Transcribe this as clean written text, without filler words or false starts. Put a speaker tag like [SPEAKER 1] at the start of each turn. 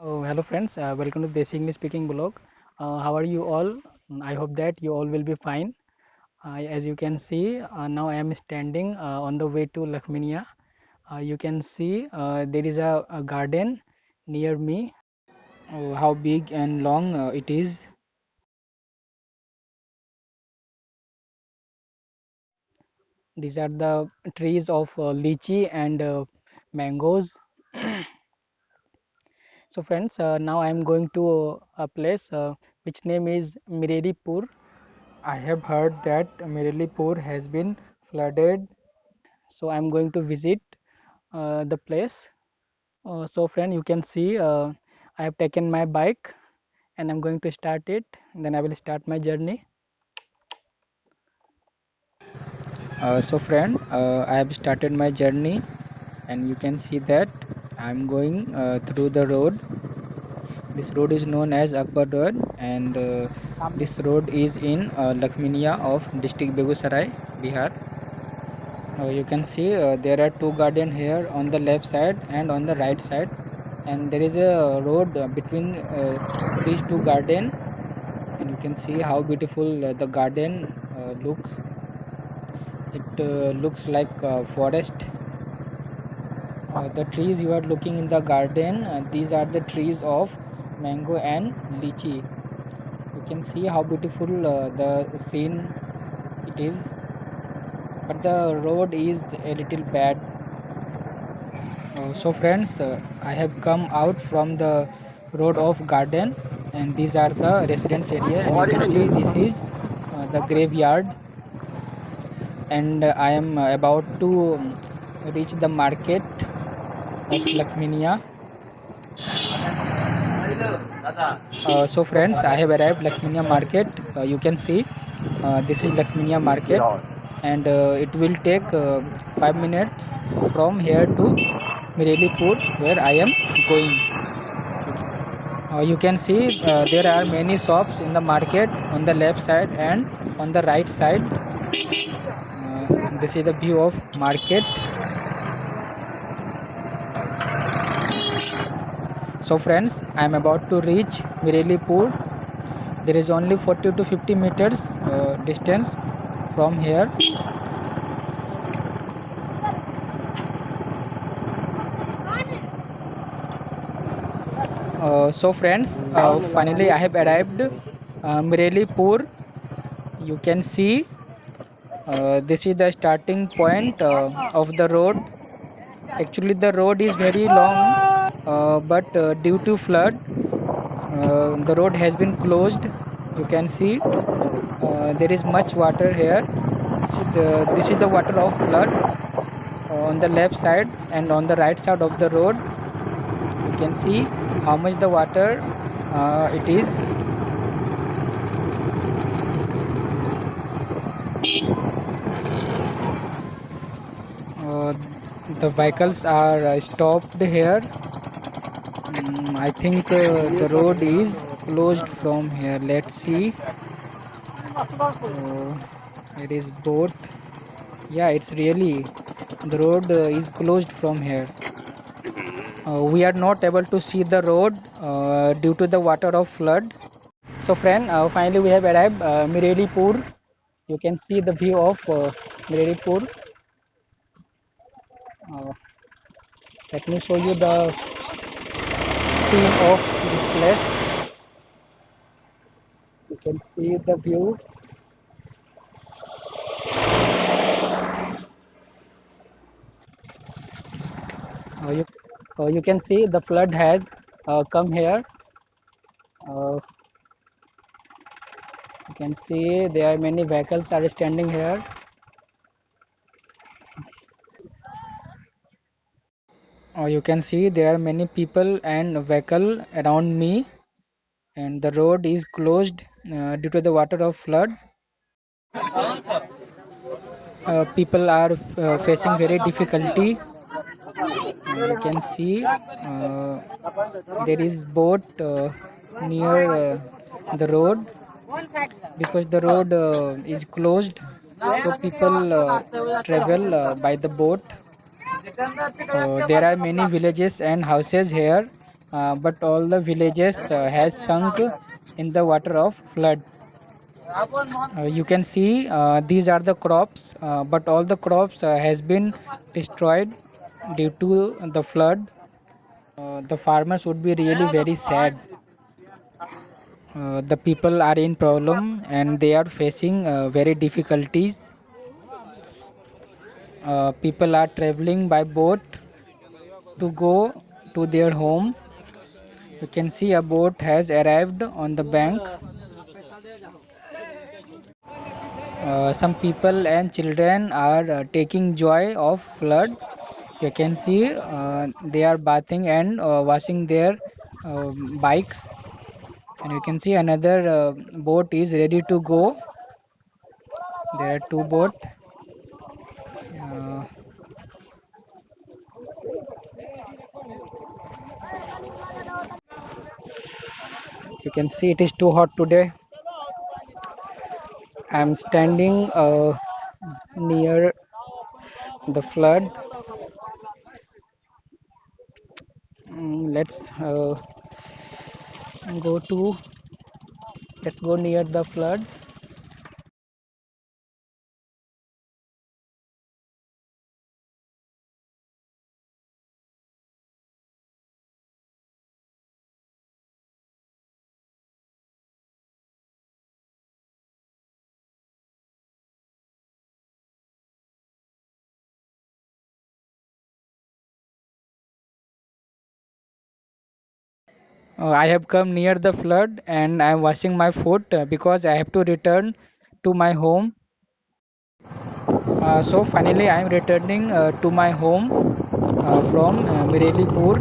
[SPEAKER 1] Oh, hello friends. Welcome to this English speaking blog. How are you all? I hope that you all will be fine. As you can see, now I am standing on the way to Lakminia. You can see there is a garden near me. Oh, how big and long it is. These are the trees of lychee and mangoes. So friends, now I am going to a place which name is Mireripur. I have heard that Mirelipur has been flooded, so I'm going to visit the place. So, friend, you can see I have taken my bike and I'm going to start it. Then I will start my journey. So, friend, I have started my journey, and you can see that I'm going through the road. This road is known as Akbar Road, and this road is in Lakminia of district Begusarai, Bihar. You can see there are two gardens here on the left side and on the right side, and there is a road between these two gardens, and you can see how beautiful the garden looks. It looks like forest. The trees you are looking in the garden, these are the trees of mango and lychee. You can see how beautiful the scene it is, but the road is a little bad. So friends, I have come out from the road of garden, and these are the residence area, and you can see this is the graveyard, and I am about to reach the market of Lakminia. So friends, I have arrived Lakminia market. You can see this is Lakminia market, and it will take 5 minutes from here to Mirelipur, where I am going. You can see there are many shops in the market on the left side and on the right side. This is the view of market. So friends, I am about to reach Mirelipur. There is only 40 to 50 meters distance from here. So friends, finally I have arrived Mirelipur. You can see this is the starting point of the road. Actually, the road is very long, but due to flood, the road has been closed. You can see there is much water here. This is the water of flood on the left side, and on the right side of the road. You can see how much the water it is. Uh, the vehicles are stopped here. I think the road is closed from here. Let's see. It is boat. Yeah, it's really the road is closed from here. We are not able to see the road due to the water of flood. So friend, finally we have arrived Mirelipur. You can see the view of Mirelipur. Uh, Let me show you the scene of this place. You can see the view. You you can see the flood has come here. Uh, you can see there are many vehicles are standing here. You can see there are many people and vehicle around me, and the road is closed due to the water of flood. People are facing very difficulty. You can see there is boat near the road because the road is closed, so people travel by the boat. There are many villages and houses here. but all the villages has sunk in the water of flood. You can see these are the crops, but all the crops has been destroyed due to the flood. The farmers would be really very sad. The people are in problem and they are facing very difficulties. People are traveling by boat to go to their home. You can see a boat has arrived on the bank. Some people and children are taking joy of flood. You can see they are bathing and washing their bikes, and you can see another boat is ready to go. There are two boat. uh, you can see it is too hot today. I am standing near the flood. Let's go to let's go near the flood. I have come near the flood and I am washing my foot because I have to return to my home. So finally, I am returning to my home from Mirelipur.